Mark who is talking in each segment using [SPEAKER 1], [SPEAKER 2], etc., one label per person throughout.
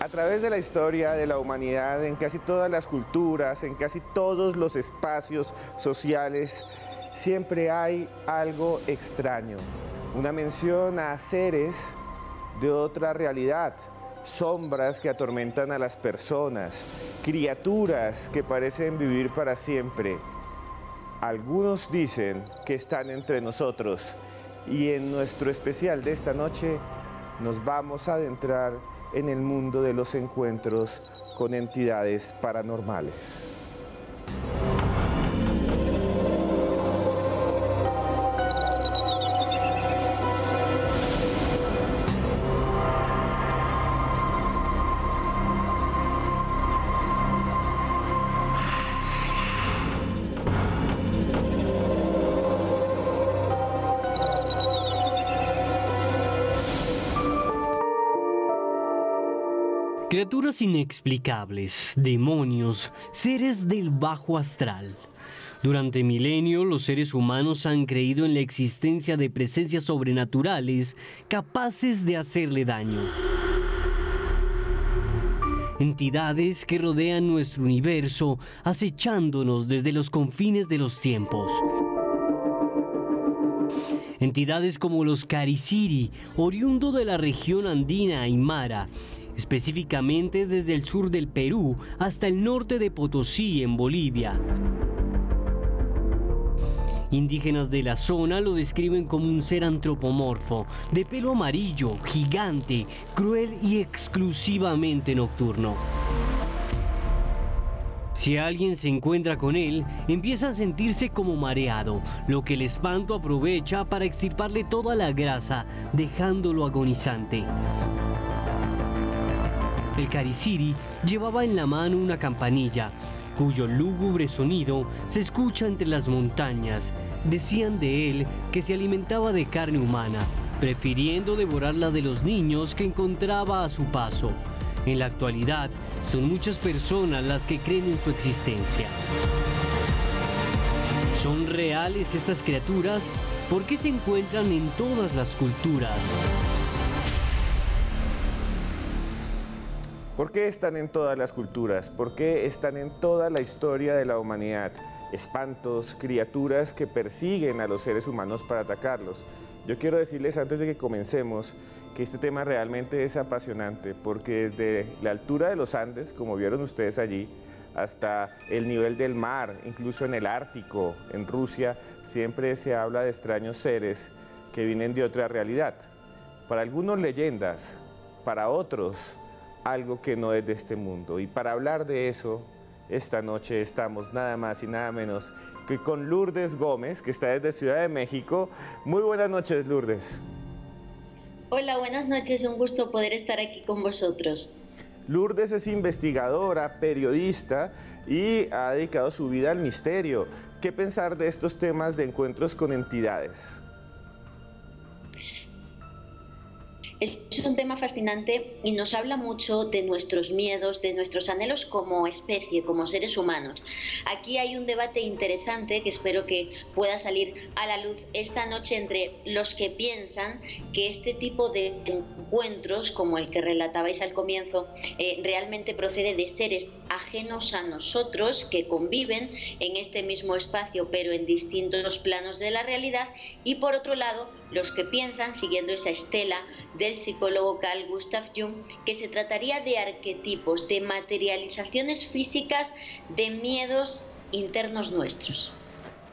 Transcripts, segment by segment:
[SPEAKER 1] A través de la historia de la humanidad, en casi todas las culturas, en casi todos los espacios sociales, siempre hay algo extraño, una mención a seres de otra realidad, sombras que atormentan a las personas, criaturas que parecen vivir para siempre. Algunos dicen que están entre nosotros y en nuestro especial de esta noche nos vamos a adentrar en el mundo de los encuentros con entidades paranormales.
[SPEAKER 2] Criaturas inexplicables, demonios, seres del bajo astral. Durante milenios, los seres humanos han creído en la existencia de presencias sobrenaturales capaces de hacerle daño. Entidades que rodean nuestro universo, acechándonos desde los confines de los tiempos. Entidades como los Cariciri, oriundo de la región andina aymara, específicamente desde el sur del Perú hasta el norte de Potosí, en Bolivia. Indígenas de la zona lo describen como un ser antropomorfo, de pelo amarillo, gigante, cruel y exclusivamente nocturno. Si alguien se encuentra con él, empieza a sentirse como mareado, lo que el espanto aprovecha para extirparle toda la grasa, dejándolo agonizante. El Cariciri llevaba en la mano una campanilla, cuyo lúgubre sonido se escucha entre las montañas. Decían de él que se alimentaba de carne humana, prefiriendo devorar la de los niños que encontraba a su paso. En la actualidad, son muchas personas las que creen en su existencia. ¿Son reales estas criaturas? ¿Por qué se encuentran en todas las culturas?
[SPEAKER 1] ¿Por qué están en todas las culturas? ¿Por qué están en toda la historia de la humanidad? Espantos, criaturas que persiguen a los seres humanos para atacarlos. Yo quiero decirles antes de que comencemos que este tema realmente es apasionante, porque desde la altura de los Andes, como vieron ustedes allí, hasta el nivel del mar, incluso en el Ártico, en Rusia, siempre se habla de extraños seres que vienen de otra realidad. Para algunos leyendas, para otros algo que no es de este mundo. Y para hablar de eso, esta noche estamos nada más y nada menos que con Lourdes Gómez, que está desde Ciudad de México. Muy buenas noches, Lourdes.
[SPEAKER 3] Hola, buenas noches, un gusto poder estar aquí con vosotros.
[SPEAKER 1] Lourdes es investigadora, periodista y ha dedicado su vida al misterio. ¿Qué pensar de estos temas de encuentros con entidades?
[SPEAKER 3] Es un tema fascinante y nos habla mucho de nuestros miedos, de nuestros anhelos como especie, como seres humanos. Aquí hay un debate interesante que espero que pueda salir a la luz esta noche entre los que piensan que este tipo de encuentros, como el que relatabais al comienzo, realmente procede de seres ajenos a nosotros que conviven en este mismo espacio pero en distintos planos de la realidad, y por otro lado los que piensan, siguiendo esa estela del psicólogo Carl Gustav Jung, que se trataría de arquetipos, de materializaciones físicas de miedos internos nuestros.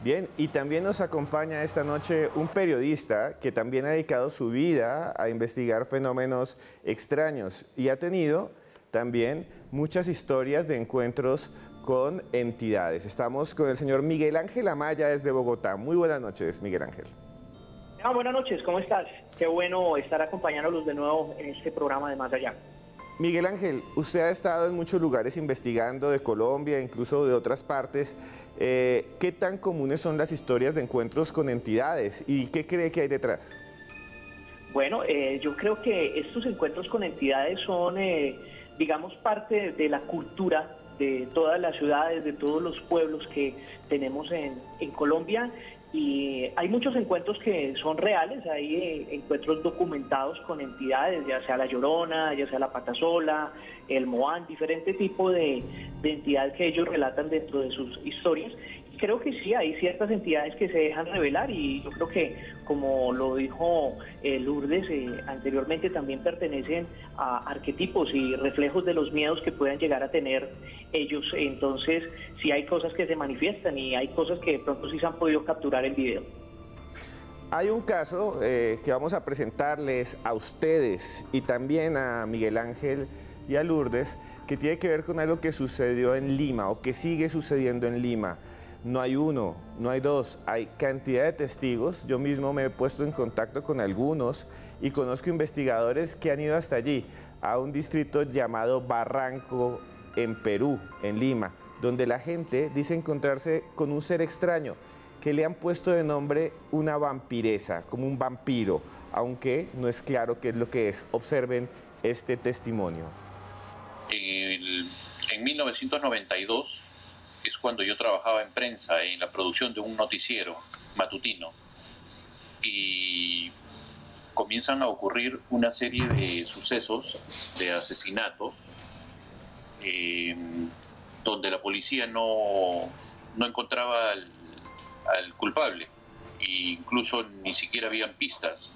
[SPEAKER 1] Bien, y también nos acompaña esta noche un periodista que también ha dedicado su vida a investigar fenómenos extraños y ha tenido también muchas historias de encuentros con entidades. Estamos con el señor Miguel Ángel Amaya desde Bogotá. Muy buenas noches, Miguel Ángel.
[SPEAKER 4] Buenas noches, ¿cómo estás? Qué bueno estar acompañándolos de nuevo en este programa de Más Allá.
[SPEAKER 1] Miguel Ángel, usted ha estado en muchos lugares investigando de Colombia, incluso de otras partes. ¿Qué tan comunes son las historias de encuentros con entidades y qué cree que hay detrás?
[SPEAKER 4] Bueno, yo creo que estos encuentros con entidades son, digamos, parte de la cultura de todas las ciudades, de todos los pueblos que tenemos en Colombia, Y hay muchos encuentros que son reales, hay encuentros documentados con entidades, ya sea La Llorona, ya sea la Patasola, el Moán, diferente tipo de entidad que ellos relatan dentro de sus historias. Y creo que sí, hay ciertas entidades que se dejan revelar y yo creo que, como lo dijo Lourdes anteriormente, también pertenecen a arquetipos y reflejos de los miedos que puedan llegar a tener ellos. Entonces, sí hay cosas que se manifiestan y hay cosas que de pronto sí se han podido capturar en video.
[SPEAKER 1] Hay un caso que vamos a presentarles a ustedes y también a Miguel Ángel y a Lourdes, que tiene que ver con algo que sucedió en Lima o que sigue sucediendo en Lima. No hay uno, no hay dos, hay cantidad de testigos. Yo mismo me he puesto en contacto con algunos y conozco investigadores que han ido hasta allí, a un distrito llamado Barranco, en Perú, en Lima, donde la gente dice encontrarse con un ser extraño que le han puesto de nombre una vampiresa, como un vampiro, aunque no es claro qué es lo que es. Observen este testimonio.
[SPEAKER 5] En 1992 es cuando yo trabajaba en prensa, en la producción de un noticiero matutino, y comienzan a ocurrir una serie de sucesos de asesinatos donde la policía no encontraba al culpable, e incluso ni siquiera habían pistas,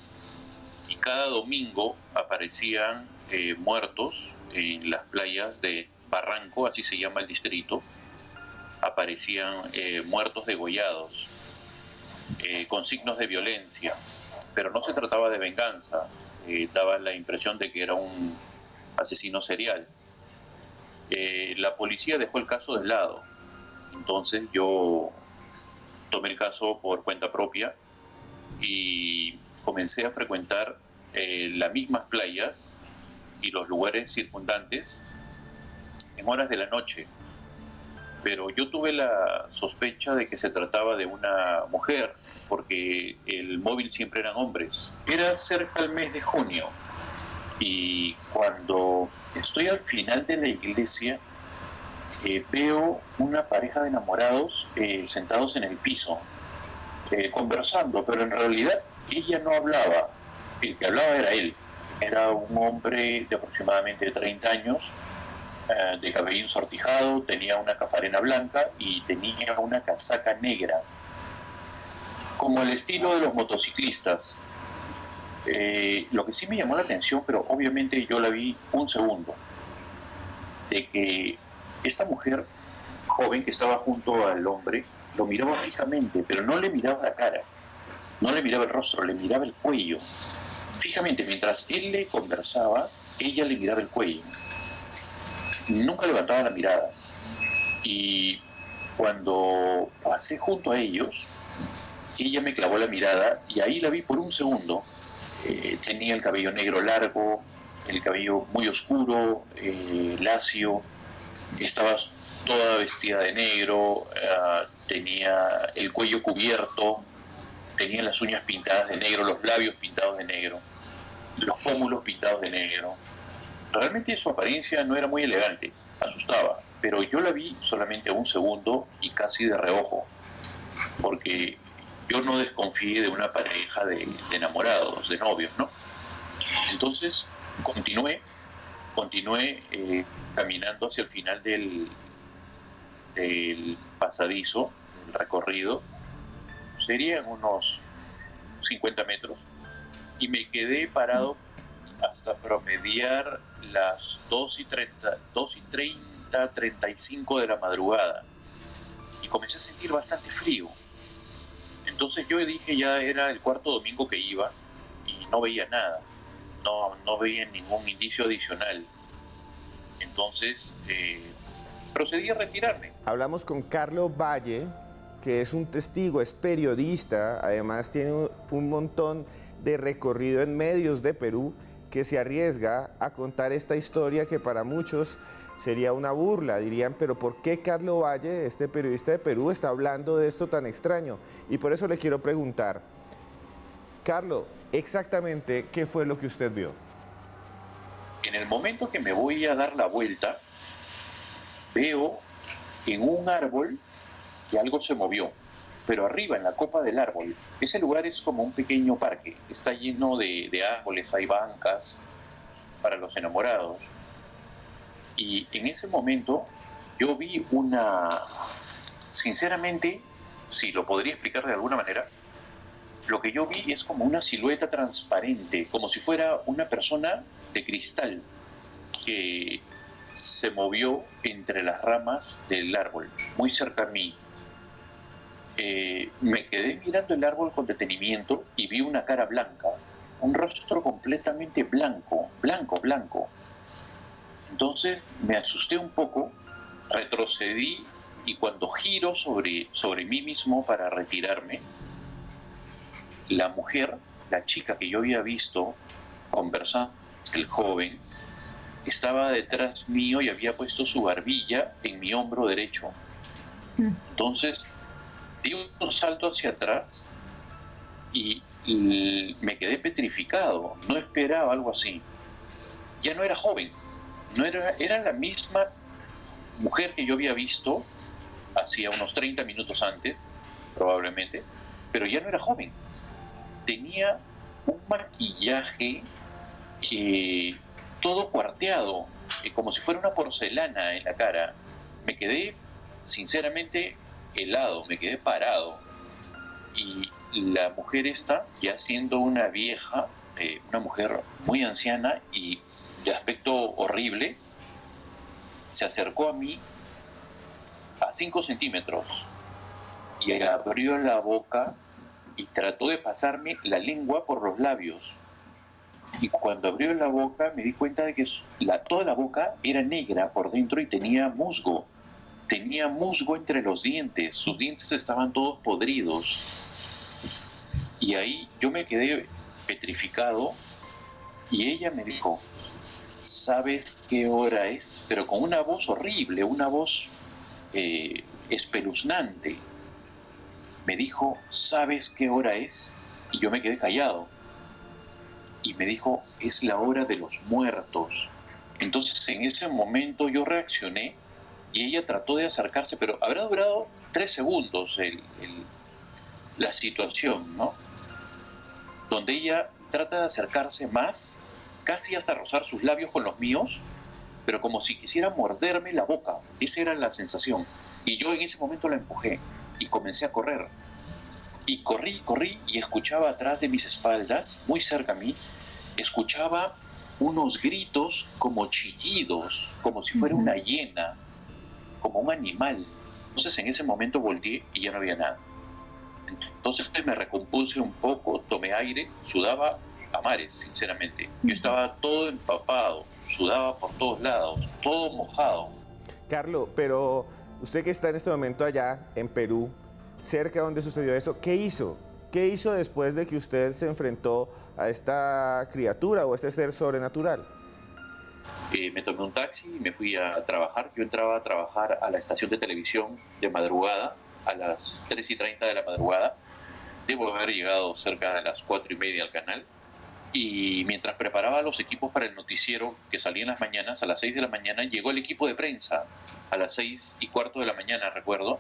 [SPEAKER 5] y cada domingo aparecían muertos en las playas de Barranco, así se llama el distrito. Aparecían muertos degollados, con signos de violencia, pero no se trataba de venganza, daba la impresión de que era un asesino serial. La policía dejó el caso de lado, entonces yo tomé el caso por cuenta propia y comencé a frecuentar las mismas playas y los lugares circundantes en horas de la noche. Pero yo tuve la sospecha de que se trataba de una mujer, porque el móvil siempre eran hombres. Era cerca del mes de junio, y cuando estoy al final de la iglesia, veo una pareja de enamorados sentados en el piso, conversando, pero en realidad ella no hablaba, el que hablaba era él. Era un hombre de aproximadamente 30 años, de cabello ensortijado, tenía una cafarena blanca y tenía una casaca negra, como el estilo de los motociclistas. Lo que sí me llamó la atención, pero obviamente yo la vi un segundo, de que esta mujer joven que estaba junto al hombre lo miraba fijamente, pero no le miraba la cara, no le miraba el rostro, le miraba el cuello. Fijamente, mientras él le conversaba, ella le miraba el cuello. Nunca levantaba la mirada. Y cuando pasé junto a ellos, ella me clavó la mirada y ahí la vi por un segundo. Tenía el cabello negro largo, el cabello muy oscuro, lacio, estaba toda vestida de negro, tenía el cuello cubierto, tenía las uñas pintadas de negro, los labios pintados de negro, los pómulos pintados de negro. Realmente su apariencia no era muy elegante, asustaba, pero yo la vi solamente un segundo y casi de reojo, porque yo no desconfié de una pareja de enamorados, de novios, ¿no? Entonces continué caminando hacia el final del pasadizo, el recorrido, serían unos 50 metros, y me quedé parado hasta promediar las 2:30, 35 de la madrugada, y comencé a sentir bastante frío. Entonces yo dije, ya era el cuarto domingo que iba y no veía nada, no veía ningún indicio adicional. Entonces procedí a retirarme.
[SPEAKER 1] Hablamos con Carlos Valle, que es un testigo, es periodista, además tiene un montón de recorrido en medios de Perú, que se arriesga a contar esta historia que para muchos sería una burla. Dirían, pero ¿por qué Carlos Valle, este periodista de Perú, está hablando de esto tan extraño? Y por eso le quiero preguntar, Carlos, exactamente, ¿qué fue lo que usted vio?
[SPEAKER 5] En el momento que me voy a dar la vuelta, veo en un árbol que algo se movió. pero arriba, en la copa del árbol. Ese lugar es como un pequeño parque, está lleno de árboles, hay bancas para los enamorados. Y en ese momento yo vi sinceramente, si lo podría explicar de alguna manera, lo que yo vi es como una silueta transparente, como si fuera una persona de cristal que se movió entre las ramas del árbol, muy cerca a mí. Me quedé mirando el árbol con detenimiento y vi una cara blanca, un rostro completamente blanco, blanco. Entonces me asusté un poco, retrocedí y cuando giro sobre mí mismo para retirarme, la mujer, la chica que yo había visto conversando, el joven, estaba detrás mío y había puesto su barbilla en mi hombro derecho. Entonces di un salto hacia atrás y me quedé petrificado, no esperaba algo así. Ya no era joven, era la misma mujer que yo había visto hacía unos 30 minutos antes, probablemente, pero ya no era joven. Tenía un maquillaje todo cuarteado, como si fuera una porcelana en la cara. Me quedé, sinceramente, helado, me quedé parado. Y la mujer esta, ya siendo una vieja, una mujer muy anciana y de aspecto horrible, se acercó a mí a 5 centímetros y abrió la boca y trató de pasarme la lengua por los labios. Y cuando abrió la boca me di cuenta de que toda la boca era negra por dentro y tenía musgo. Tenía musgo entre los dientes, sus dientes estaban todos podridos. Y ahí yo me quedé petrificado y ella me dijo, ¿sabes qué hora es? Pero con una voz horrible, una voz espeluznante. Me dijo, ¿sabes qué hora es? Y yo me quedé callado. Y me dijo, es la hora de los muertos. Entonces en ese momento yo reaccioné y ella trató de acercarse, pero habrá durado 3 segundos la situación, ¿no? Donde ella trata de acercarse más, casi hasta rozar sus labios con los míos, pero como si quisiera morderme la boca. Esa era la sensación. Y yo en ese momento la empujé y comencé a correr. Y corrí y escuchaba atrás de mis espaldas, muy cerca a mí, escuchaba unos gritos como chillidos, como si fuera una hiena, como un animal. Entonces en ese momento volteé y ya no había nada. Entonces me recompuse un poco, tomé aire, sudaba a mares, sinceramente. Yo estaba todo empapado, sudaba por todos lados, todo mojado.
[SPEAKER 1] Carlos, pero usted que está en este momento allá en Perú, cerca donde sucedió eso, ¿qué hizo? ¿Qué hizo después de que usted se enfrentó a esta criatura o a este ser sobrenatural?
[SPEAKER 5] Me tomé un taxi y me fui a trabajar. Yo entraba a trabajar a la estación de televisión de madrugada, a las 3:30 de la madrugada. Debo haber llegado cerca de las 4:30 al canal. Y mientras preparaba los equipos para el noticiero que salía en las mañanas, a las 6 de la mañana, llegó el equipo de prensa, a las 6:15 de la mañana, recuerdo,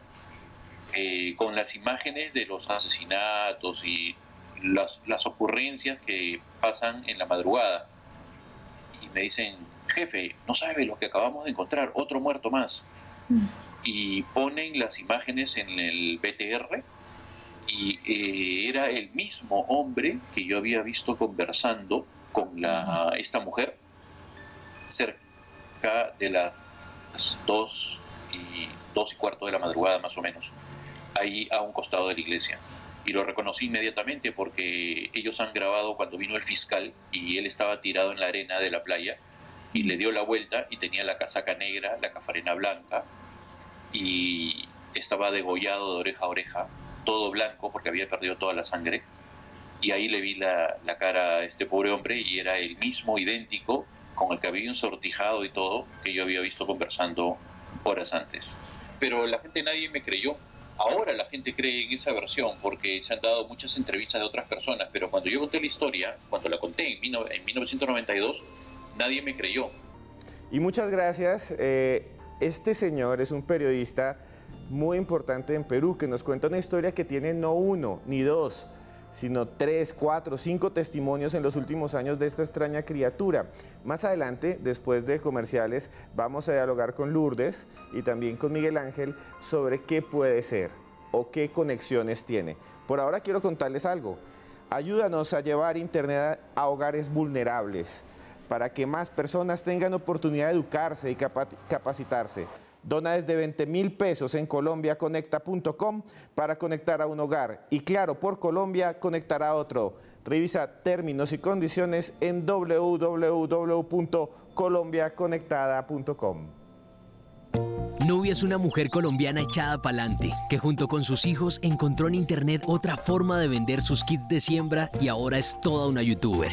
[SPEAKER 5] con las imágenes de los asesinatos y las ocurrencias que pasan en la madrugada. Y me dicen, jefe, no sabe lo que acabamos de encontrar, otro muerto más. Y ponen las imágenes en el BTR y era el mismo hombre que yo había visto conversando con esta mujer cerca de las 2:15 de la madrugada más o menos, ahí a un costado de la iglesia. Y lo reconocí inmediatamente porque ellos han grabado cuando vino el fiscal y él estaba tirado en la arena de la playa y le dio la vuelta y tenía la casaca negra, la cafarena blanca y estaba degollado de oreja a oreja, todo blanco porque había perdido toda la sangre. Y ahí le vi la cara a este pobre hombre y era el mismo, idéntico, con el cabello ensortijado y todo, que yo había visto conversando horas antes. Pero la gente, nadie me creyó. Ahora la gente cree en esa versión porque se han dado muchas entrevistas de otras personas, pero cuando yo conté la historia, cuando la conté en 1992, nadie me creyó.
[SPEAKER 1] Y muchas gracias. Este señor es un periodista muy importante en Perú, que nos cuenta una historia que tiene no uno ni dos, sino 3, 4, 5 testimonios en los últimos años de esta extraña criatura. Más adelante, después de comerciales, vamos a dialogar con Lourdes y también con Miguel Ángel sobre qué puede ser o qué conexiones tiene. Por ahora quiero contarles algo. Ayúdanos a llevar Internet a hogares vulnerables para que más personas tengan oportunidad de educarse y capacitarse. Dona desde 20.000 pesos en colombiaconecta.com para conectar a un hogar. Y claro, por Colombia, conectar a otro. Revisa términos y condiciones en www.colombiaconectada.com.
[SPEAKER 6] Nubia es una mujer colombiana echada pa'lante, que junto con sus hijos encontró en internet otra forma de vender sus kits de siembra y ahora es toda una youtuber.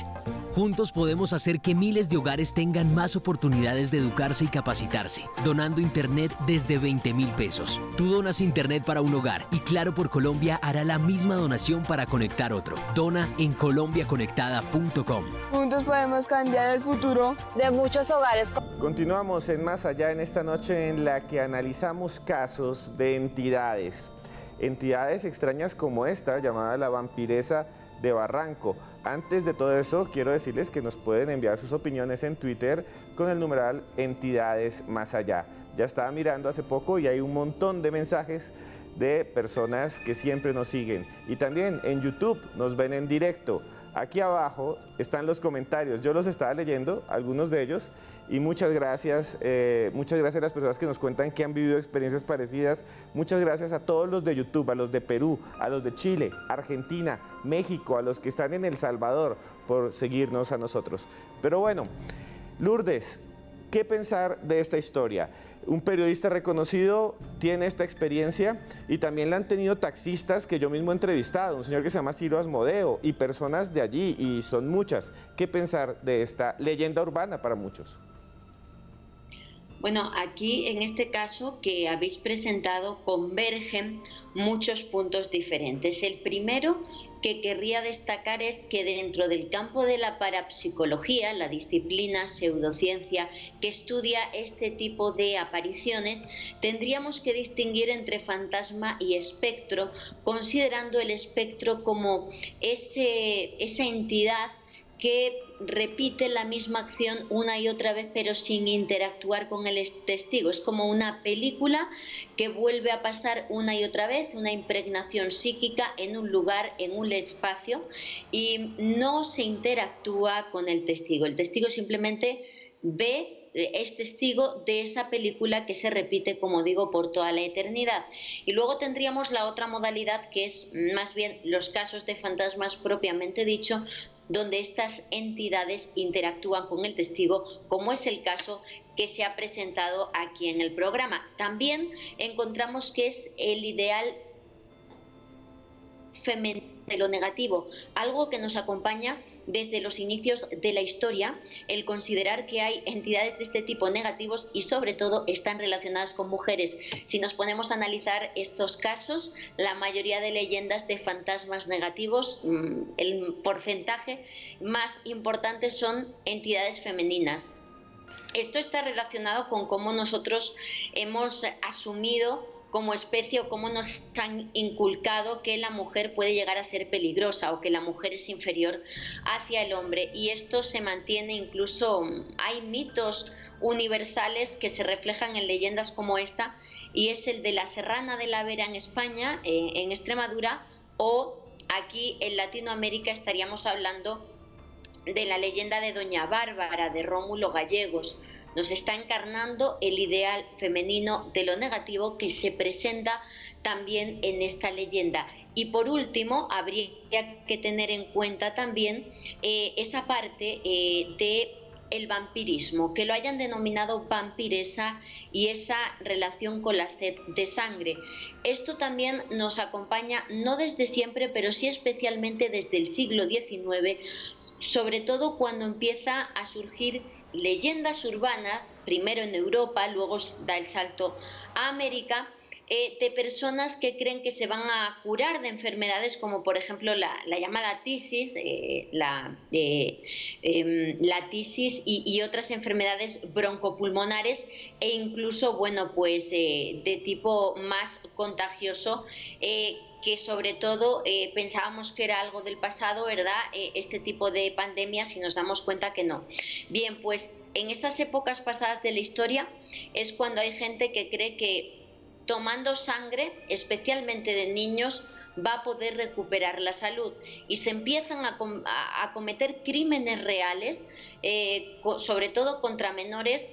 [SPEAKER 6] Juntos podemos hacer que miles de hogares tengan más oportunidades de educarse y capacitarse, donando internet desde 20.000 pesos. Tú donas internet para un hogar y Claro por Colombia hará la misma donación para conectar otro. Dona en colombiaconectada.com.
[SPEAKER 7] Juntos podemos cambiar el futuro de muchos hogares.
[SPEAKER 1] Continuamos en Más Allá en esta noche en la que analizamos casos de entidades. Entidades extrañas como esta, llamada la vampiresa de Barranco. Antes de todo eso, quiero decirles que nos pueden enviar sus opiniones en Twitter con el numeral Entidades Más Allá. Ya estaba mirando hace poco y hay un montón de mensajes de personas que siempre nos siguen. Y también en YouTube nos ven en directo. Aquí abajo están los comentarios. Yo los estaba leyendo, algunos de ellos, y muchas gracias a las personas que nos cuentan que han vivido experiencias parecidas. Muchas gracias a todos los de YouTube, a los de Perú, a los de Chile, Argentina, México, a los que están en El Salvador por seguirnos a nosotros. Pero bueno, Lourdes, ¿qué pensar de esta historia? Un periodista reconocido tiene esta experiencia y también la han tenido taxistas que yo mismo he entrevistado, un señor que se llama Ciro Asmodeo y personas de allí, y son muchas. ¿Qué pensar de esta leyenda urbana para muchos?
[SPEAKER 3] Bueno, aquí en este caso que habéis presentado convergen muchos puntos diferentes. El primero que querría destacar es que dentro del campo de la parapsicología, la disciplina pseudociencia que estudia este tipo de apariciones, tendríamos que distinguir entre fantasma y espectro, considerando el espectro como esa entidad que repite la misma acción una y otra vez, pero sin interactuar con el testigo. Es como una película que vuelve a pasar una y otra vez, una impregnación psíquica en un lugar, en un espacio, y no se interactúa con el testigo. El testigo simplemente ve, es testigo de esa película que se repite, como digo, por toda la eternidad. Y luego tendríamos la otra modalidad, que es más bien los casos de fantasmas propiamente dicho, donde estas entidades interactúan con el testigo, como es el caso que se ha presentado aquí en el programa. También encontramos que es el ideal femenino de lo negativo, algo que nos acompaña desde los inicios de la historia, el considerar que hay entidades de este tipo negativos y sobre todo están relacionadas con mujeres. Si nos ponemos a analizar estos casos, la mayoría de leyendas de fantasmas negativos, el porcentaje más importante son entidades femeninas. Esto está relacionado con cómo nosotros hemos asumido como especie o cómo nos han inculcado que la mujer puede llegar a ser peligrosa o que la mujer es inferior hacia el hombre, y esto se mantiene. Incluso hay mitos universales que se reflejan en leyendas como esta, y es el de la Serrana de la Vera en España, en Extremadura, o aquí en Latinoamérica estaríamos hablando de la leyenda de Doña Bárbara de Rómulo Gallegos. Nos está encarnando el ideal femenino de lo negativo que se presenta también en esta leyenda. Y por último, habría que tener en cuenta también esa parte de el vampirismo, que lo hayan denominado vampiresa y esa relación con la sed de sangre. Esto también nos acompaña no desde siempre, pero sí especialmente desde el siglo XIX, sobre todo cuando empieza a surgir leyendas urbanas, primero en Europa, luego da el salto a América, de personas que creen que se van a curar de enfermedades como por ejemplo la llamada tisis, la tisis y otras enfermedades broncopulmonares e incluso, bueno, pues de tipo más contagioso, que sobre todo pensábamos que era algo del pasado, ¿verdad? Este tipo de pandemias, y nos damos cuenta que no. Bien, pues en estas épocas pasadas de la historia es cuando hay gente que cree que tomando sangre, especialmente de niños, va a poder recuperar la salud, y se empiezan a cometer crímenes reales, sobre todo contra menores,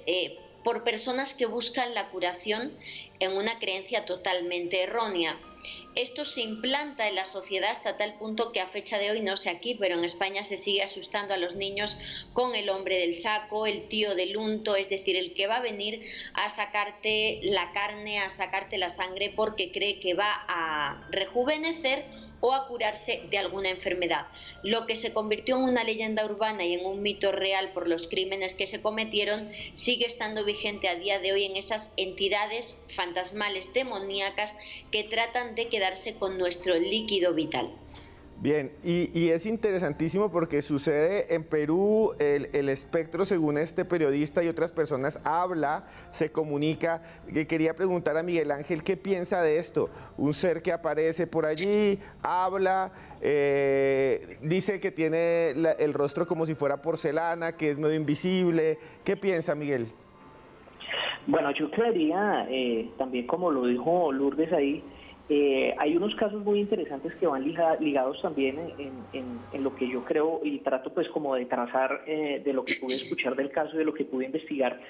[SPEAKER 3] por personas que buscan la curación en una creencia totalmente errónea. Esto se implanta en la sociedad hasta tal punto que a fecha de hoy, no sé aquí, pero en España se sigue asustando a los niños con el hombre del saco, el tío del unto, es decir, el que va a venir a sacarte la carne, a sacarte la sangre porque cree que va a rejuvenecer o a curarse de alguna enfermedad. Lo que se convirtió en una leyenda urbana y en un mito real por los crímenes que se cometieron sigue estando vigente a día de hoy en esas entidades fantasmales demoníacas que tratan de quedarse con nuestro líquido vital.
[SPEAKER 1] Bien, y es interesantísimo porque sucede en Perú, el espectro, según este periodista y otras personas, habla, se comunica. Quería preguntar a Miguel Ángel qué piensa de esto. Un ser que aparece por allí, habla, dice que tiene el rostro como si fuera porcelana, que es medio invisible. ¿Qué piensa, Miguel?
[SPEAKER 4] Bueno, yo creería, también como lo dijo Lourdes ahí, hay unos casos muy interesantes que van ligados también en lo que yo creo, y trato pues como de trazar de lo que pude escuchar del caso, de lo que pude investigar.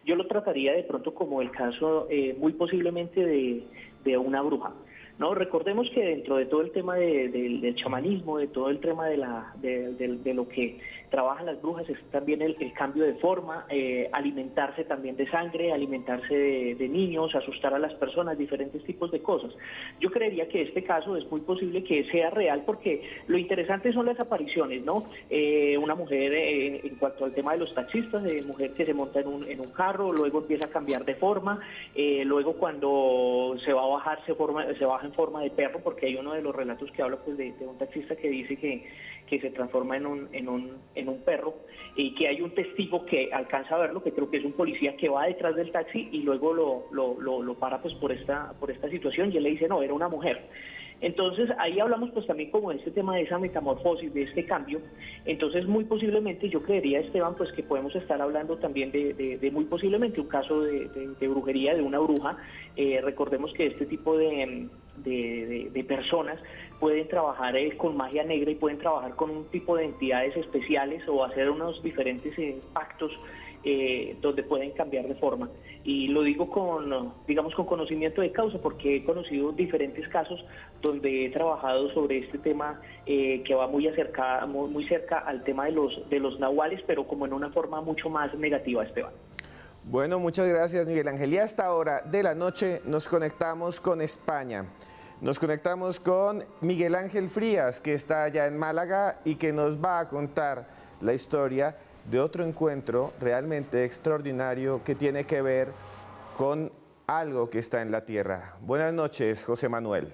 [SPEAKER 4] Yo lo trataría de pronto como el caso muy posiblemente de una bruja, ¿no? Recordemos que dentro de todo el tema del chamanismo, de todo el tema de lo que trabajan las brujas, es también el cambio de forma, alimentarse también de sangre, alimentarse de niños, asustar a las personas, diferentes tipos de cosas. Yo creería que este caso es muy posible que sea real, porque lo interesante son las apariciones, ¿no? Una mujer, en cuanto al tema de los taxistas, mujer que se monta en un carro, luego empieza a cambiar de forma, luego cuando se va a bajar, se baja en forma de perro, porque hay uno de los relatos que habla pues de un taxista que dice que se transforma en un perro, y que hay un testigo que alcanza a verlo, que creo que es un policía que va detrás del taxi y luego lo para pues por esta situación, y él le dice no, era una mujer. Entonces ahí hablamos pues también como de este tema de esa metamorfosis, de este cambio. Entonces muy posiblemente yo creería, Esteban, pues que podemos estar hablando también de muy posiblemente un caso de brujería, de una bruja. Recordemos que este tipo de personas pueden trabajar con magia negra y pueden trabajar con un tipo de entidades especiales o hacer unos diferentes pactos donde pueden cambiar de forma. Y lo digo con conocimiento de causa, porque he conocido diferentes casos donde he trabajado sobre este tema que va muy cerca al tema de los nahuales, pero como en una forma mucho más negativa, Esteban.
[SPEAKER 1] Bueno, muchas gracias, Miguel Ángel. Y a esta hora de la noche nos conectamos con España. Nos conectamos con Miguel Ángel Frías, que está allá en Málaga y que nos va a contar la historia de otro encuentro realmente extraordinario que tiene que ver con algo que está en la tierra. Buenas noches, José Manuel.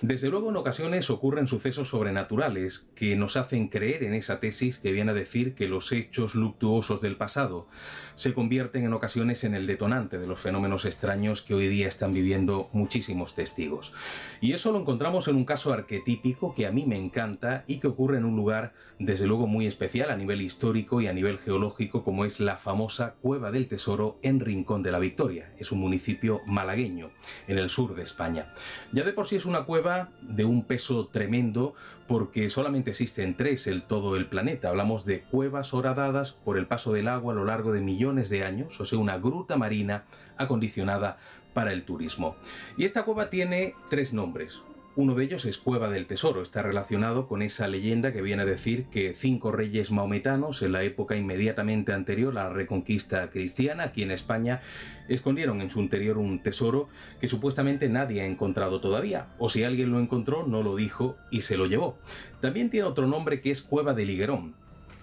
[SPEAKER 8] Desde luego en ocasiones ocurren sucesos sobrenaturales que nos hacen creer en esa tesis que viene a decir que los hechos luctuosos del pasado se convierten en ocasiones en el detonante de los fenómenos extraños que hoy día están viviendo muchísimos testigos. Y eso lo encontramos en un caso arquetípico que a mí me encanta y que ocurre en un lugar desde luego muy especial a nivel histórico y a nivel geológico, como es la famosa Cueva del Tesoro en Rincón de la Victoria. Es un municipio malagueño en el sur de España. Ya de por sí es una cueva de un peso tremendo, porque solamente existen 3 en todo el planeta. Hablamos de cuevas horadadas por el paso del agua a lo largo de millones de años, o sea, una gruta marina acondicionada para el turismo. Y esta cueva tiene 3 nombres. Uno de ellos es Cueva del Tesoro, está relacionado con esa leyenda que viene a decir que 5 reyes maometanos en la época inmediatamente anterior a la reconquista cristiana aquí en España escondieron en su interior un tesoro que supuestamente nadie ha encontrado todavía, o si alguien lo encontró no lo dijo y se lo llevó. También tiene otro nombre que es Cueva del Higuerón.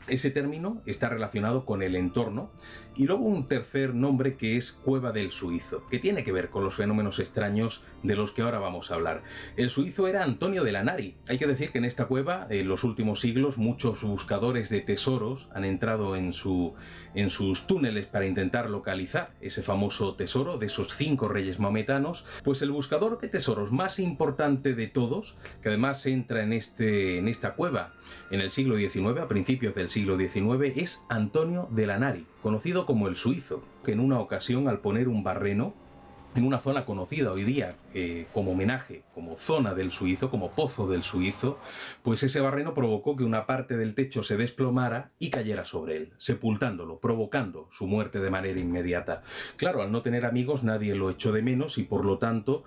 [SPEAKER 8] Ese término está relacionado con el entorno. Y luego un tercer nombre que es Cueva del Suizo, que tiene que ver con los fenómenos extraños de los que ahora vamos a hablar. El suizo era Antonio de Lanari. Hay que decir que en esta cueva, en los últimos siglos, muchos buscadores de tesoros han entrado en sus túneles para intentar localizar ese famoso tesoro de esos 5 reyes maometanos. Pues el buscador de tesoros más importante de todos, que además entra en esta cueva en el siglo XIX, a principios del siglo XIX, es Antonio de Lanari, conocido como el suizo, que en una ocasión, al poner un barreno en una zona conocida hoy día como homenaje, como zona del suizo, como pozo del suizo, pues ese barreno provocó que una parte del techo se desplomara y cayera sobre él, sepultándolo, provocando su muerte de manera inmediata. Claro, al no tener amigos nadie lo echó de menos y por lo tanto,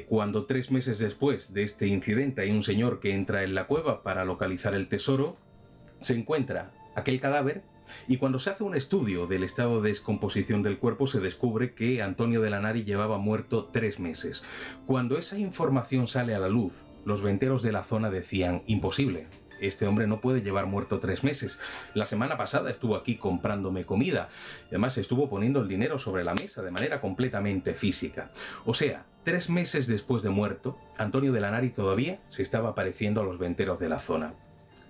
[SPEAKER 8] cuando 3 meses después de este incidente hay un señor que entra en la cueva para localizar el tesoro, se encuentra aquel cadáver. Y cuando se hace un estudio del estado de descomposición del cuerpo se descubre que Antonio de Lanari llevaba muerto 3 meses. Cuando esa información sale a la luz, los venteros de la zona decían: imposible, este hombre no puede llevar muerto 3 meses. La semana pasada estuvo aquí comprándome comida y además estuvo poniendo el dinero sobre la mesa de manera completamente física. O sea, 3 meses después de muerto, Antonio de Lanari todavía se estaba apareciendo a los venteros de la zona.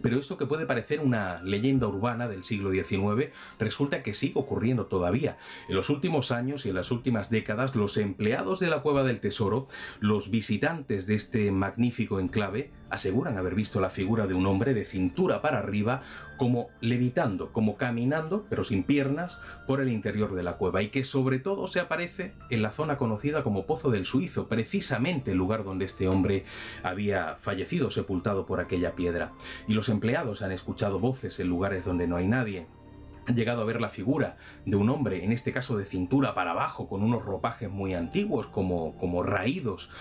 [SPEAKER 8] Pero esto que puede parecer una leyenda urbana del siglo XIX resulta que sigue ocurriendo todavía. En los últimos años y en las últimas décadas, los empleados de la Cueva del Tesoro, los visitantes de este magnífico enclave, aseguran haber visto la figura de un hombre de cintura para arriba, como levitando, como caminando, pero sin piernas, por el interior de la cueva, y que sobre todo se aparece en la zona conocida como Pozo del Suizo, precisamente el lugar donde este hombre había fallecido, sepultado por aquella piedra. Y los empleados han escuchado voces en lugares donde no hay nadie. Han llegado a ver la figura de un hombre, en este caso de cintura para abajo, con unos ropajes muy antiguos, como raídos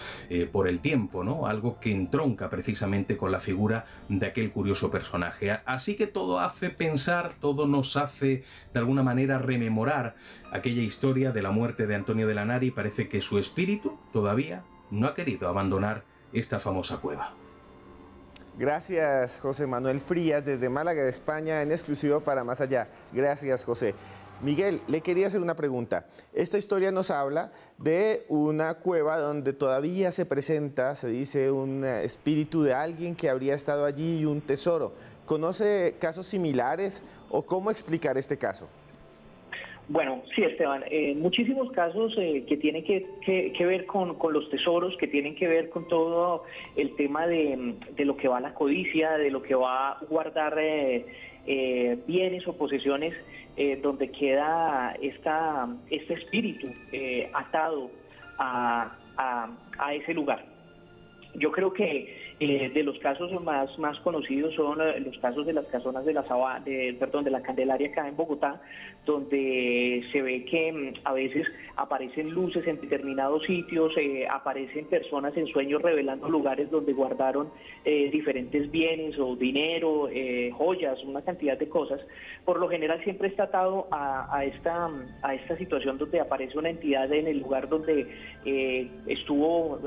[SPEAKER 8] por el tiempo, ¿no? Algo que entronca precisamente con la figura de aquel curioso personaje. Así que todo hace pensar, todo nos hace de alguna manera rememorar aquella historia de la muerte de Antonio de Lanari, y parece que su espíritu todavía no ha querido abandonar esta famosa cueva.
[SPEAKER 1] Gracias, José Manuel Frías, desde Málaga, España, en exclusiva para Más Allá. Gracias, José. Miguel, le quería hacer una pregunta. Esta historia nos habla de una cueva donde todavía se presenta, se dice, un espíritu de alguien que habría estado allí y un tesoro. ¿Conoce casos similares o cómo explicar este caso?
[SPEAKER 4] Bueno, sí, Esteban, muchísimos casos que tienen que ver con los tesoros, que tienen que ver con todo el tema de lo que va a la codicia, de lo que va a guardar bienes o posesiones, donde queda este espíritu atado a ese lugar. Yo creo que de los casos más conocidos son los casos de las casonas de la Candelaria acá en Bogotá, donde se ve que a veces aparecen luces en determinados sitios, aparecen personas en sueños revelando lugares donde guardaron diferentes bienes o dinero, joyas, una cantidad de cosas. Por lo general siempre está atado a esta situación donde aparece una entidad en el lugar donde estuvo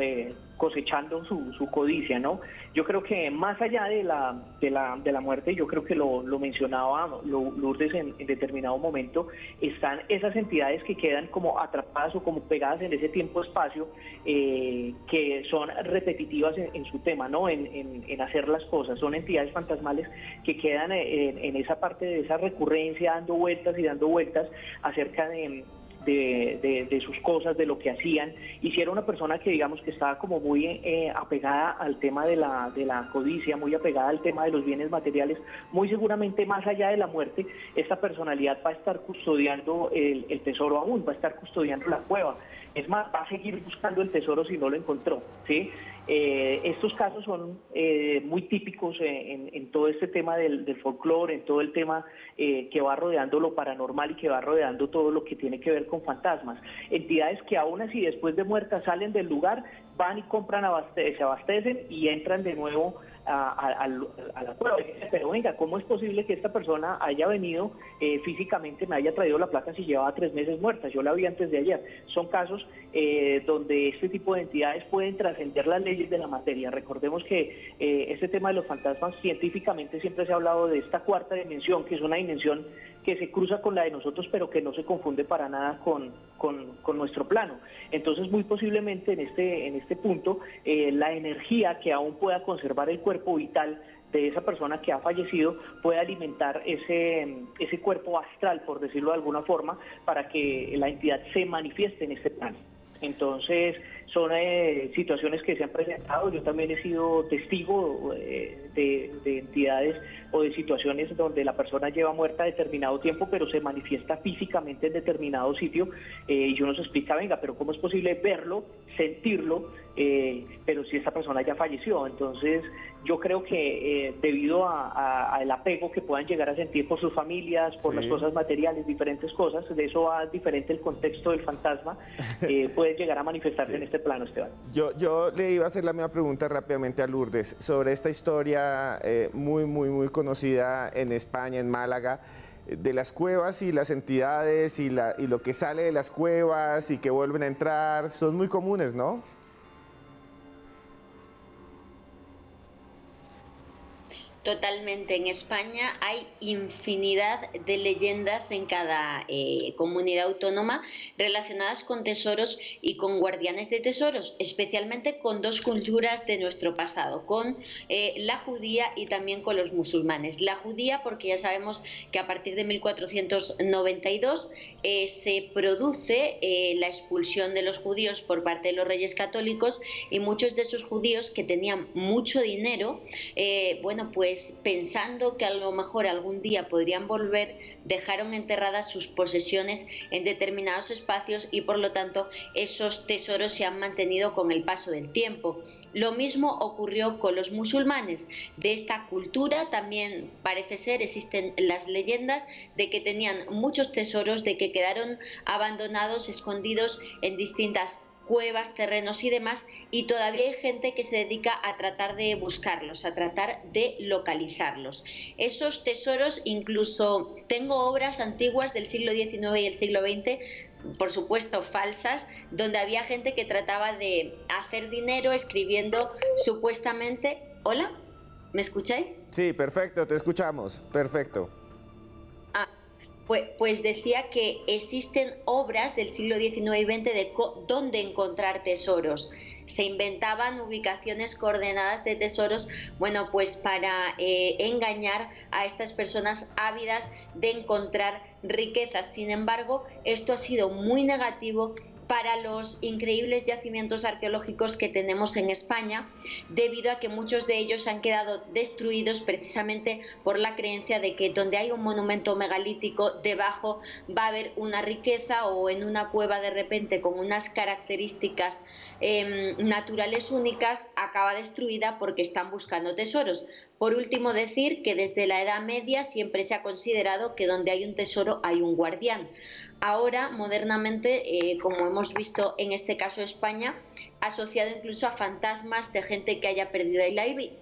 [SPEAKER 4] cosechando su codicia, ¿no? Yo creo que más allá de la muerte, yo creo que lo mencionaba Lourdes en determinado momento, están esas entidades que quedan como atrapadas o como pegadas en ese tiempo-espacio, que son repetitivas en su tema, ¿no? En hacer las cosas. Son entidades fantasmales que quedan en esa parte de esa recurrencia, dando vueltas y dando vueltas acerca de sus cosas, de lo que hacían. Y si era una persona que digamos que estaba como muy apegada al tema de la codicia, muy apegada al tema de los bienes materiales, muy seguramente más allá de la muerte, esta personalidad va a estar custodiando el tesoro aún, va a estar custodiando la cueva. Es más, va a seguir buscando el tesoro si no lo encontró, ¿sí? Estos casos son muy típicos en todo este tema del folclore, en todo el tema que va rodeando lo paranormal y que va rodeando todo lo que tiene que ver con fantasmas. Entidades que aún así después de muertas salen del lugar, van y compran, se abastecen y entran de nuevo a la cueva. Pero venga, ¿cómo es posible que esta persona haya venido físicamente, me haya traído la plata si llevaba 3 meses muerta? Yo la vi antes de ayer. Son casos donde este tipo de entidades pueden trascender las leyes de la materia. Recordemos que este tema de los fantasmas, científicamente siempre se ha hablado de esta cuarta dimensión, que es una dimensión que se cruza con la de nosotros, pero que no se confunde para nada con nuestro plano. Entonces, muy posiblemente en este punto, la energía que aún pueda conservar el cuerpo vital de esa persona que ha fallecido puede alimentar ese cuerpo astral, por decirlo de alguna forma, para que la entidad se manifieste en este plano. Entonces, son situaciones que se han presentado. Yo también he sido testigo de entidades o de situaciones donde la persona lleva muerta determinado tiempo, pero se manifiesta físicamente en determinado sitio, y uno se explica, venga, pero ¿cómo es posible verlo, sentirlo, pero si esta persona ya falleció? Entonces, yo creo que debido al apego que puedan llegar a sentir por sus familias, por las cosas materiales, diferentes cosas, de eso va diferente el contexto del fantasma, puede llegar a manifestarse en este plano, Esteban.
[SPEAKER 1] Yo le iba a hacer la misma pregunta rápidamente a Lourdes sobre esta historia muy conocida en España, en Málaga, de las cuevas y las entidades y lo que sale de las cuevas y que vuelven a entrar. Son muy comunes, ¿no?
[SPEAKER 3] Totalmente. En España hay infinidad de leyendas en cada comunidad autónoma relacionadas con tesoros y con guardianes de tesoros, especialmente con dos culturas de nuestro pasado, con la judía y también con los musulmanes. La judía, porque ya sabemos que a partir de 1492 se produce la expulsión de los judíos por parte de los reyes católicos, y muchos de esos judíos que tenían mucho dinero, bueno, pues pensando que a lo mejor algún día podrían volver, dejaron enterradas sus posesiones en determinados espacios, y por lo tanto esos tesoros se han mantenido con el paso del tiempo. Lo mismo ocurrió con los musulmanes. De esta cultura también parece ser, existen las leyendas de que tenían muchos tesoros, de que quedaron abandonados, escondidos en distintas cuevas, terrenos y demás, y todavía hay gente que se dedica a tratar de buscarlos, a tratar de localizarlos. Esos tesoros, incluso tengo obras antiguas del siglo XIX y el siglo XX, por supuesto falsas, donde había gente que trataba de hacer dinero escribiendo supuestamente... ¿Hola? ¿Me escucháis?
[SPEAKER 1] Sí, perfecto, te escuchamos, perfecto.
[SPEAKER 3] Pues decía que existen obras del siglo XIX y XX de dónde encontrar tesoros. Se inventaban ubicaciones coordenadas de tesoros, bueno, pues para engañar a estas personas ávidas de encontrar riquezas. Sin embargo, esto ha sido muy negativo para los increíbles yacimientos arqueológicos que tenemos en España, debido a que muchos de ellos han quedado destruidos precisamente por la creencia de que donde hay un monumento megalítico, debajo va a haber una riqueza, o en una cueva de repente con unas características naturales únicas acaba destruida porque están buscando tesoros. Por último, decir que desde la Edad Media siempre se ha considerado que donde hay un tesoro hay un guardián. Ahora, modernamente, como hemos visto en este caso España, asociado incluso a fantasmas de gente que haya perdido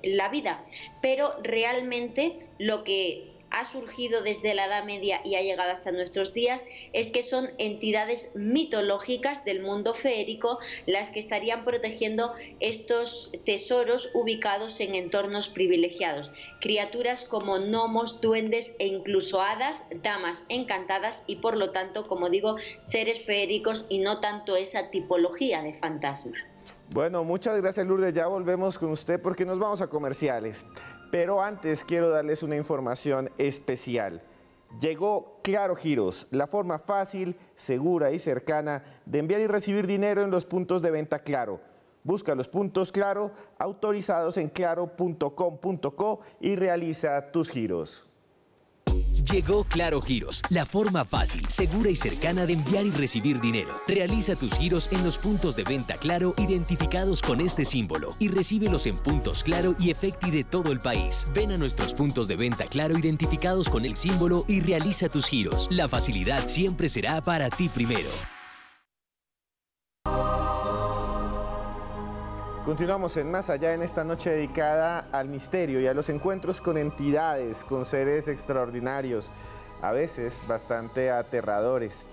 [SPEAKER 3] la vida. Pero realmente lo que ha surgido desde la Edad Media y ha llegado hasta nuestros días es que son entidades mitológicas del mundo feérico las que estarían protegiendo estos tesoros ubicados en entornos privilegiados. Criaturas como gnomos, duendes e incluso hadas, damas encantadas y, por lo tanto, como digo, seres feéricos y no tanto esa tipología de fantasma.
[SPEAKER 1] Bueno, muchas gracias, Lourdes. Ya volvemos con usted porque nos vamos a comerciales. Pero antes quiero darles una información especial. Llegó Claro Giros, la forma fácil, segura y cercana de enviar y recibir dinero en los puntos de venta Claro. Busca los puntos Claro autorizados en claro.com.co y realiza tus giros.
[SPEAKER 6] Llegó Claro Giros, la forma fácil, segura y cercana de enviar y recibir dinero. Realiza tus giros en los puntos de venta Claro identificados con este símbolo y recíbelos en puntos Claro y Efecti de todo el país. Ven a nuestros puntos de venta Claro identificados con el símbolo y realiza tus giros. La facilidad siempre será para ti primero.
[SPEAKER 1] Continuamos en Más Allá en esta noche dedicada al misterio y a los encuentros con entidades, con seres extraordinarios, a veces bastante aterradores.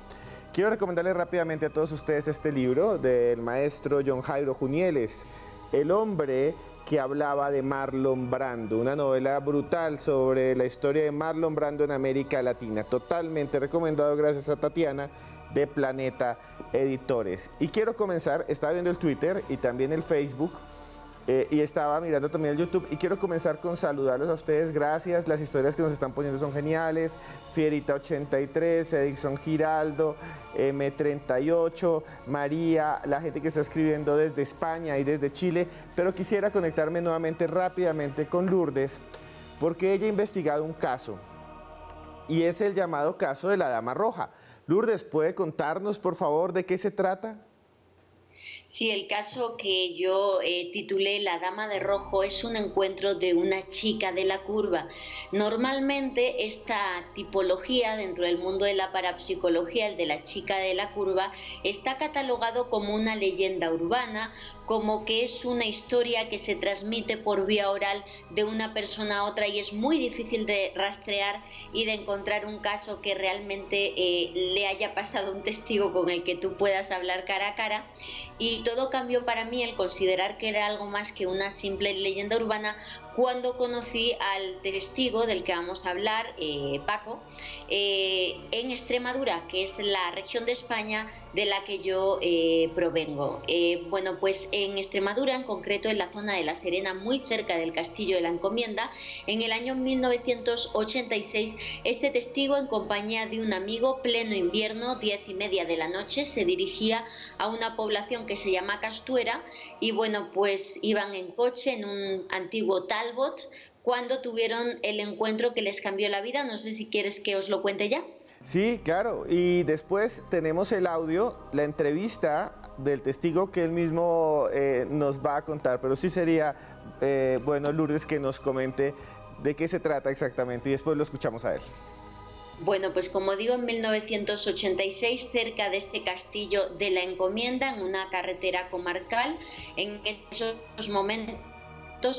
[SPEAKER 1] Quiero recomendarles rápidamente a todos ustedes este libro del maestro John Jairo Junieles, El hombre que hablaba de Marlon Brando, una novela brutal sobre la historia de Marlon Brando en América Latina, totalmente recomendado gracias a Tatiana de Planeta Editores. Y quiero comenzar, estaba viendo el Twitter y también el Facebook y estaba mirando también el YouTube y quiero comenzar con saludarlos a ustedes, gracias, las historias que nos están poniendo son geniales, Fierita83, Edison Giraldo, M38, María, la gente que está escribiendo desde España y desde Chile, pero quisiera conectarme nuevamente rápidamente con Lourdes porque ella ha investigado un caso y es el llamado caso de la Dama Roja. Lourdes, ¿puede contarnos, por favor, de qué se trata?
[SPEAKER 3] Sí, el caso que yo titulé La Dama de Rojo es un encuentro de una chica de la curva. Normalmente esta tipología dentro del mundo de la parapsicología, el de la chica de la curva, está catalogado como una leyenda urbana, como que es una historia que se transmite por vía oral de una persona a otra y es muy difícil de rastrear y de encontrar un caso que realmente le haya pasado a un testigo con el que tú puedas hablar cara a cara. Y todo cambió para mí el considerar que era algo más que una simple leyenda urbana cuando conocí al testigo del que vamos a hablar, Paco, en Extremadura, que es la región de España de la que yo provengo. Bueno, pues en Extremadura, en concreto en la zona de La Serena, muy cerca del Castillo de la Encomienda, en el año 1986, este testigo, en compañía de un amigo, pleno invierno, 10:30 de la noche, se dirigía a una población que se llama Castuera y bueno, pues iban en coche en un antiguo Talbot cuando tuvieron el encuentro que les cambió la vida. No sé si quieres que os lo cuente ya.
[SPEAKER 1] Sí, claro, y después tenemos el audio, la entrevista del testigo que él mismo nos va a contar, pero sí sería bueno, Lourdes, que nos comente de qué se trata exactamente y después lo escuchamos a él.
[SPEAKER 3] Bueno, pues como digo, en 1986, cerca de este Castillo de la Encomienda, en una carretera comarcal, en esos momentos,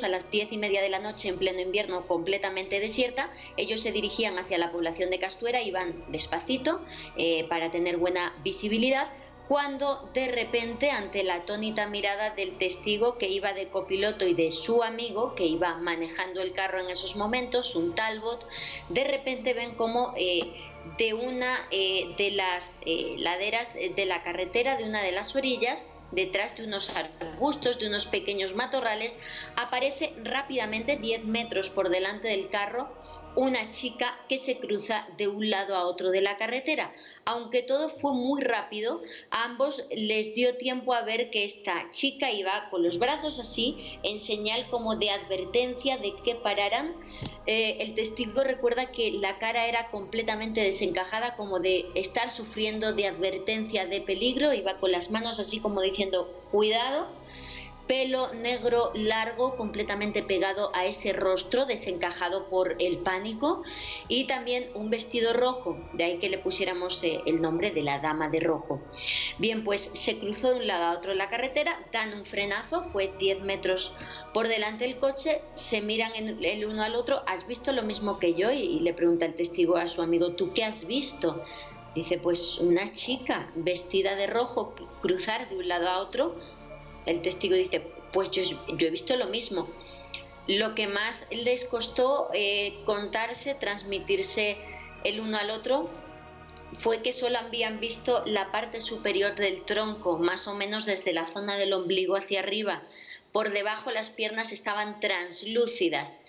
[SPEAKER 3] a las 10:30 de la noche, en pleno invierno, completamente desierta, ellos se dirigían hacia la población de Castuera, iban despacito para tener buena visibilidad, cuando de repente, ante la atónita mirada del testigo que iba de copiloto y de su amigo que iba manejando el carro en esos momentos, un Talbot, de repente ven como de una de las laderas de la carretera, de una de las orillas, detrás de unos arbustos, de unos pequeños matorrales, aparece rápidamente, 10 metros por delante del carro, una chica que se cruza de un lado a otro de la carretera. Aunque todo fue muy rápido, a ambos les dio tiempo a ver que esta chica iba con los brazos así, en señal como de advertencia de que pararan. El testigo recuerda que la cara era completamente desencajada, como de estar sufriendo de advertencia de peligro, iba con las manos así como diciendo cuidado. Pelo negro largo completamente pegado a ese rostro desencajado por el pánico y también un vestido rojo, de ahí que le pusiéramos el nombre de la Dama de Rojo. Bien, pues se cruzó de un lado a otro la carretera, dan un frenazo, fue 10 metros por delante del coche, se miran el uno al otro. ¿Has visto lo mismo que yo? Y le pregunta el testigo a su amigo, ¿tú qué has visto? Dice, pues una chica vestida de rojo cruzar de un lado a otro. El testigo dice, pues yo he visto lo mismo. Lo que más les costó contarse, transmitirse el uno al otro, fue que solo habían visto la parte superior del tronco, más o menos desde la zona del ombligo hacia arriba. Por debajo las piernas estaban translúcidas.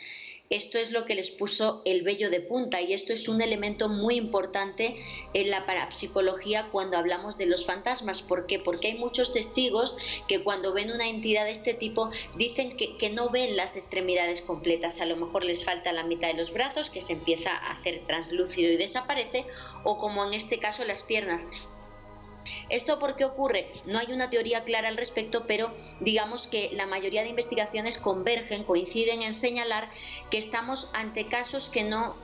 [SPEAKER 3] Esto es lo que les puso el vello de punta y esto es un elemento muy importante en la parapsicología cuando hablamos de los fantasmas. ¿Por qué? Porque hay muchos testigos que cuando ven una entidad de este tipo dicen que no ven las extremidades completas. A lo mejor les falta la mitad de los brazos, que se empieza a hacer translúcido y desaparece, o como en este caso las piernas. ¿Esto por qué ocurre? No hay una teoría clara al respecto, pero digamos que la mayoría de investigaciones convergen, coinciden en señalar que estamos ante casos que no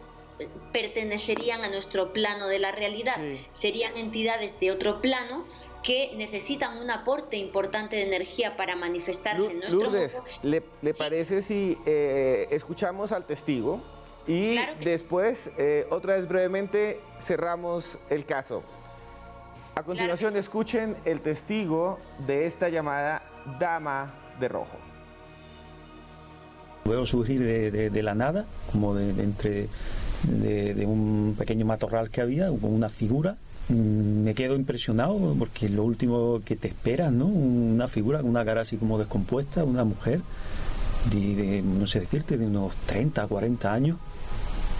[SPEAKER 3] pertenecerían a nuestro plano de la realidad. Sí. Serían entidades de otro plano que necesitan un aporte importante de energía para manifestarse en nuestro
[SPEAKER 1] Lourdes,
[SPEAKER 3] mundo.
[SPEAKER 1] ¿le parece si escuchamos al testigo y
[SPEAKER 3] Claro que
[SPEAKER 1] después, otra vez brevemente, cerramos el caso? A continuación,
[SPEAKER 3] Claro que sí.
[SPEAKER 1] escuchen el testigo de esta llamada Dama de Rojo.
[SPEAKER 9] Veo surgir de la nada, como de un pequeño matorral que había, una figura. Me quedo impresionado porque es lo último que te esperas, ¿no? Una figura con una cara así como descompuesta, una mujer no sé decirte, de unos 30, 40 años,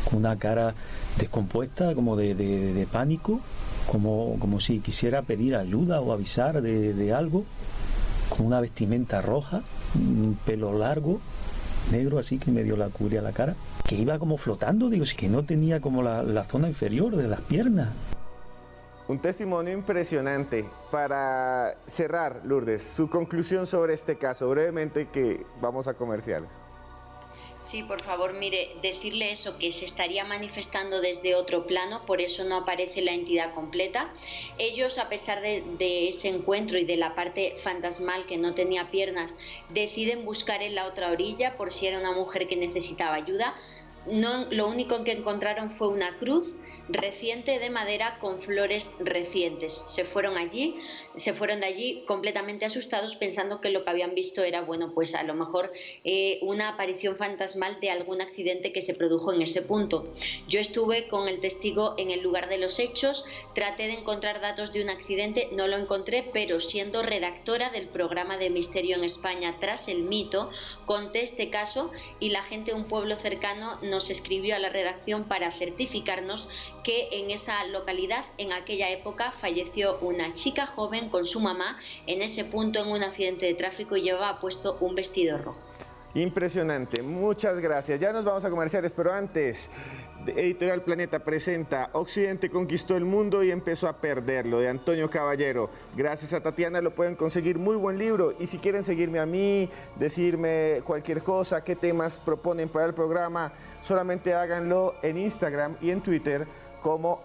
[SPEAKER 9] con una cara descompuesta, como de pánico, como si quisiera pedir ayuda o avisar de algo, con una vestimenta roja, un pelo largo, negro, así que medio la cubría la cara, que iba como flotando, digo, sí, que no tenía como la zona inferior de las piernas.
[SPEAKER 1] Un testimonio impresionante. Para cerrar, Lourdes, su conclusión sobre este caso, brevemente, que vamos a comerciales.
[SPEAKER 3] Sí, por favor, mire, decirle eso, que se estaría manifestando desde otro plano, por eso no aparece la entidad completa. Ellos, a pesar de ese encuentro y de la parte fantasmal que no tenía piernas, deciden buscar en la otra orilla por si era una mujer que necesitaba ayuda. No, lo único que encontraron fue una cruz reciente de madera con flores recientes. Se fueron de allí completamente asustados, pensando que lo que habían visto era, bueno, pues a lo mejor una aparición fantasmal de algún accidente que se produjo en ese punto. Yo estuve con el testigo en el lugar de los hechos, traté de encontrar datos de un accidente, no lo encontré, pero siendo redactora del programa de Misterio en España Tras el Mito, conté este caso y la gente de un pueblo cercano nos escribió a la redacción para certificarnos que en esa localidad, en aquella época, falleció una chica joven con su mamá en ese punto en un accidente de tráfico y llevaba puesto un vestido rojo.
[SPEAKER 1] Impresionante, muchas gracias. Ya nos vamos a comerciales, pero antes, Editorial Planeta presenta Occidente conquistó el mundo y empezó a perderlo, de Antonio Caballero. Gracias a Tatiana lo pueden conseguir, muy buen libro. Y si quieren seguirme a mí, decirme cualquier cosa, qué temas proponen para el programa, solamente háganlo en Instagram y en Twitter como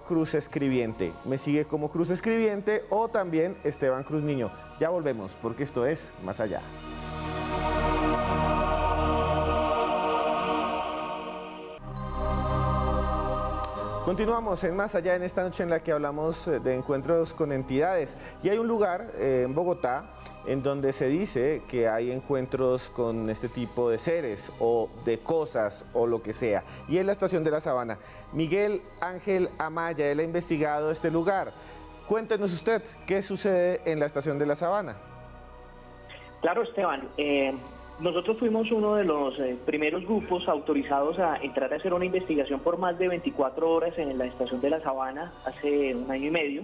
[SPEAKER 1] @cruzescribiente. Me sigue como Cruz Escribiente o también Esteban Cruz Niño. Ya volvemos porque esto es Más Allá. Continuamos en Más Allá en esta noche en la que hablamos de encuentros con entidades. Y hay un lugar en Bogotá en donde se dice que hay encuentros con este tipo de seres o de cosas o lo que sea. Y es la Estación de la Sabana. Miguel Ángel Amaya, él ha investigado este lugar. Cuéntenos usted, ¿qué sucede en la Estación de la Sabana?
[SPEAKER 4] Claro, Esteban. Nosotros fuimos uno de los primeros grupos autorizados a entrar a hacer una investigación por más de 24 horas en la Estación de la Sabana hace 1 año y medio.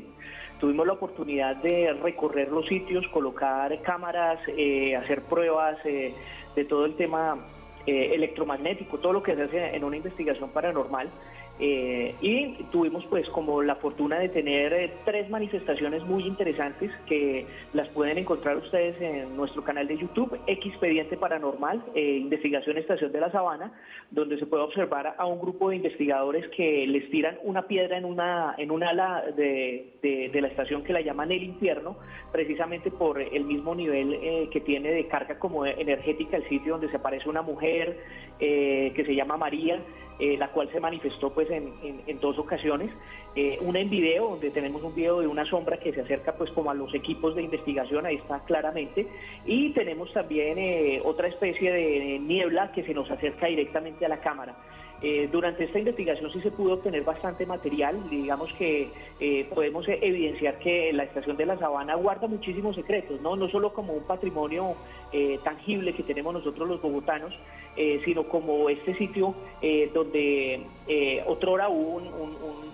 [SPEAKER 4] Tuvimos la oportunidad de recorrer los sitios, colocar cámaras, hacer pruebas de todo el tema electromagnético, todo lo que se hace en una investigación paranormal. Y tuvimos pues como la fortuna de tener 3 manifestaciones muy interesantes que las pueden encontrar ustedes en nuestro canal de YouTube, Expediente Paranormal, Investigación Estación de la Sabana, donde se puede observar a un grupo de investigadores que les tiran una piedra en un ala de la estación que la llaman el infierno, precisamente por el mismo nivel que tiene de carga como energética el sitio, donde se aparece una mujer que se llama María, la cual se manifestó pues en 2 ocasiones, una en video, donde tenemos un video de una sombra que se acerca pues como a los equipos de investigación, ahí está claramente, y tenemos también otra especie de niebla que se nos acerca directamente a la cámara. Durante esta investigación sí se pudo obtener bastante material, digamos que podemos evidenciar que la Estación de la Sabana guarda muchísimos secretos, no solo como un patrimonio tangible que tenemos nosotros los bogotanos, sino como este sitio donde otrora hubo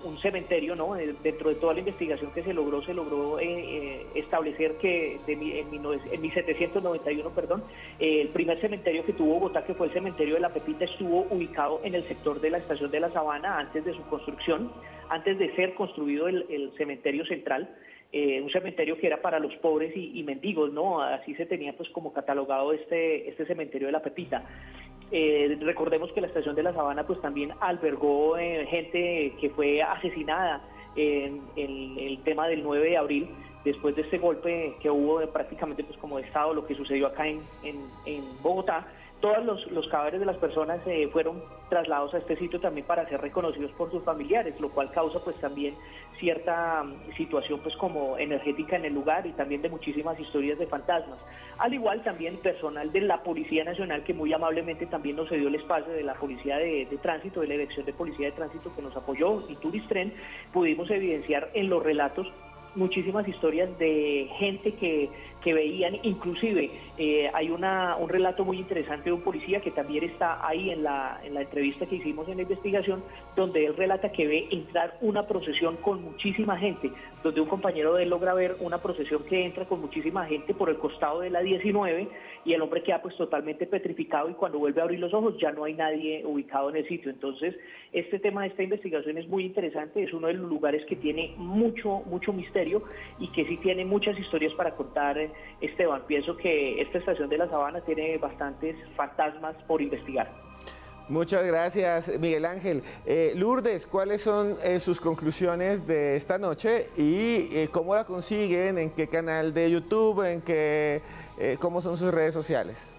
[SPEAKER 4] un cementerio, ¿no? Dentro de toda la investigación que se logró establecer que en 1791, el primer cementerio que tuvo Bogotá, que fue el cementerio de La Pepita, estuvo ubicado en el sector de la Estación de la Sabana antes de su construcción, antes de ser construido el cementerio central. Un cementerio que era para los pobres y mendigos, ¿no? Así se tenía pues como catalogado este cementerio de La Pepita. Recordemos que la Estación de la Sabana pues también albergó gente que fue asesinada en el tema del 9 de abril, después de este golpe que hubo prácticamente pues como de Estado, lo que sucedió acá en Bogotá. Todos los cadáveres de las personas fueron trasladados a este sitio también para ser reconocidos por sus familiares, lo cual causa pues también cierta situación pues como energética en el lugar y también de muchísimas historias de fantasmas. Al igual también personal de la Policía Nacional, que muy amablemente también nos cedió el espacio, de la Policía de Tránsito, de la Dirección de Policía de Tránsito que nos apoyó, y Turistren, pudimos evidenciar en los relatos muchísimas historias de gente que veían, inclusive hay un relato muy interesante de un policía que también está ahí en la entrevista que hicimos en la investigación, donde él relata que ve entrar una procesión con muchísima gente, donde un compañero de él logra ver una procesión que entra con muchísima gente por el costado de la 19 y el hombre queda pues totalmente petrificado, y cuando vuelve a abrir los ojos ya no hay nadie ubicado en el sitio. Entonces este tema de esta investigación es muy interesante, es uno de los lugares que tiene mucho misterio y que sí tiene muchas historias para contar, Esteban. Pienso que esta estación de La Sabana tiene bastantes fantasmas por investigar.
[SPEAKER 1] Muchas gracias, Miguel Ángel. Lourdes, ¿cuáles son sus conclusiones de esta noche y cómo la consiguen? ¿En qué canal de YouTube? ¿Cómo son sus redes sociales?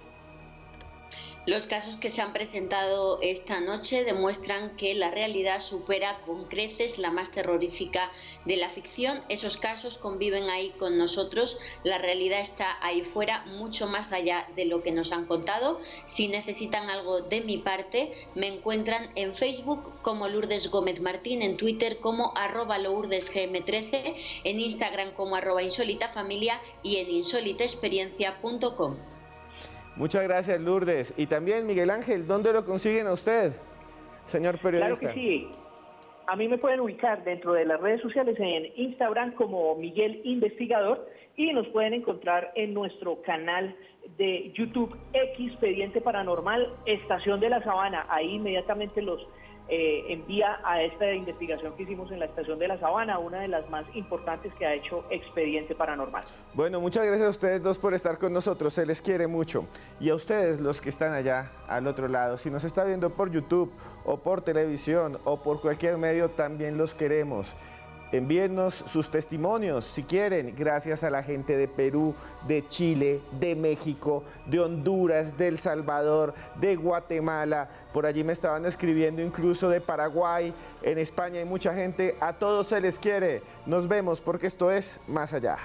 [SPEAKER 3] Los casos que se han presentado esta noche demuestran que la realidad supera con creces la más terrorífica de la ficción. Esos casos conviven ahí con nosotros, la realidad está ahí fuera, mucho más allá de lo que nos han contado. Si necesitan algo de mi parte, me encuentran en Facebook como Lourdes Gómez Martín, en Twitter como @lourdesgm13, en Instagram como @insolitafamilia y en insolitaexperiencia.com.
[SPEAKER 1] Muchas gracias, Lourdes. Y también, Miguel Ángel, ¿dónde lo consiguen a usted, señor periodista?
[SPEAKER 4] Claro que sí. A mí me pueden ubicar dentro de las redes sociales en Instagram como Miguel Investigador, y nos pueden encontrar en nuestro canal de YouTube Expediente Paranormal Estación de La Sabana. Ahí inmediatamente los envía a esta investigación que hicimos en la Estación de La Sabana, una de las más importantes que ha hecho Expediente Paranormal.
[SPEAKER 1] Bueno, muchas gracias a ustedes dos por estar con nosotros, se les quiere mucho. Y a ustedes, los que están allá al otro lado, si nos está viendo por YouTube o por televisión o por cualquier medio, también los queremos. Envíennos sus testimonios si quieren, gracias a la gente de Perú, de Chile, de México, de Honduras, de El Salvador, de Guatemala. Por allí me estaban escribiendo incluso de Paraguay, en España hay mucha gente. A todos se les quiere. Nos vemos porque esto es Más Allá.